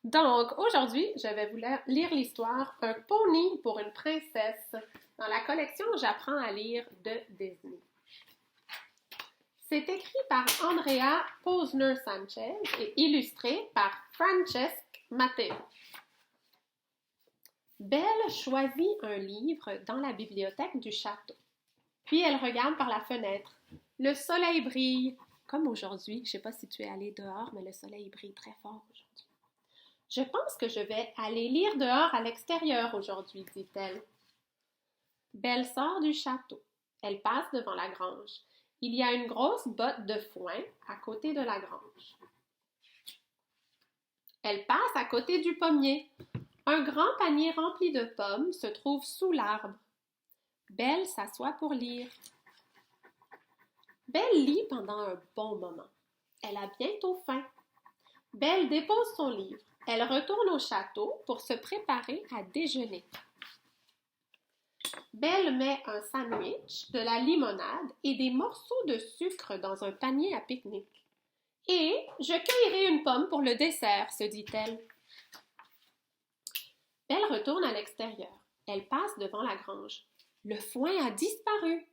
Donc, aujourd'hui, je vais vous lire l'histoire Un pony pour une princesse dans la collection J'apprends à lire de Disney. C'est écrit par Andrea Posner-Sanchez et illustré par Francesc Mateo. Belle choisit un livre dans la bibliothèque du château. Puis elle regarde par la fenêtre. Le soleil brille, comme aujourd'hui. Je ne sais pas si tu es allé dehors, mais le soleil brille très fort aujourd'hui. Je pense que je vais aller lire dehors à l'extérieur aujourd'hui, dit-elle. Belle sort du château. Elle passe devant la grange. Il y a une grosse botte de foin à côté de la grange. Elle passe à côté du pommier. Un grand panier rempli de pommes se trouve sous l'arbre. Belle s'assoit pour lire. Belle lit pendant un bon moment. Elle a bientôt faim. Belle dépose son livre. Elle retourne au château pour se préparer à déjeuner. Belle met un sandwich, de la limonade et des morceaux de sucre dans un panier à pique-nique. Et je cueillerai une pomme pour le dessert, se dit-elle. Belle retourne à l'extérieur. Elle passe devant la grange. Le foin a disparu.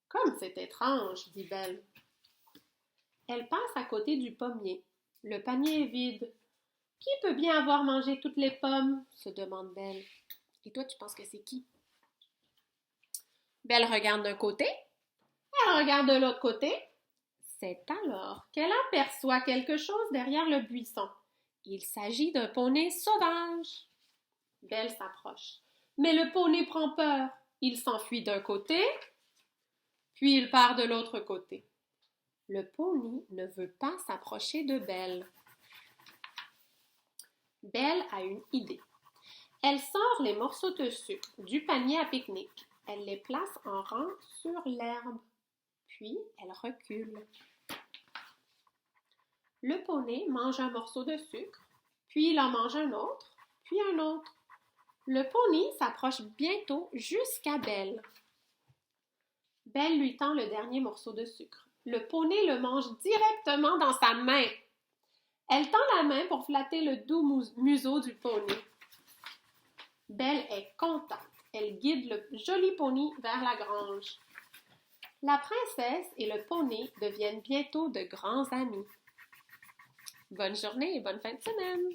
Comme c'est étrange, dit Belle. Elle passe à côté du pommier. Le panier est vide. Qui peut bien avoir mangé toutes les pommes? Se demande Belle. Et toi, tu penses que c'est qui? Belle regarde d'un côté, elle regarde de l'autre côté. C'est alors qu'elle aperçoit quelque chose derrière le buisson. Il s'agit d'un poney sauvage. Belle s'approche. Mais le poney prend peur. Il s'enfuit d'un côté, puis il part de l'autre côté. Le poney ne veut pas s'approcher de Belle. Belle a une idée. Elle sort les morceaux de sucre du panier à pique-nique. Elle les place en rang sur l'herbe. Puis, elle recule. Le poney mange un morceau de sucre, puis il en mange un autre, puis un autre. Le poney s'approche bientôt jusqu'à Belle. Belle lui tend le dernier morceau de sucre. Le poney le mange directement dans sa main. Elle tend la main pour flatter le doux museau du poney. Belle est contente. Elle guide le joli poney vers la grange. La princesse et le poney deviennent bientôt de grands amis. Bonne journée et bonne fin de semaine!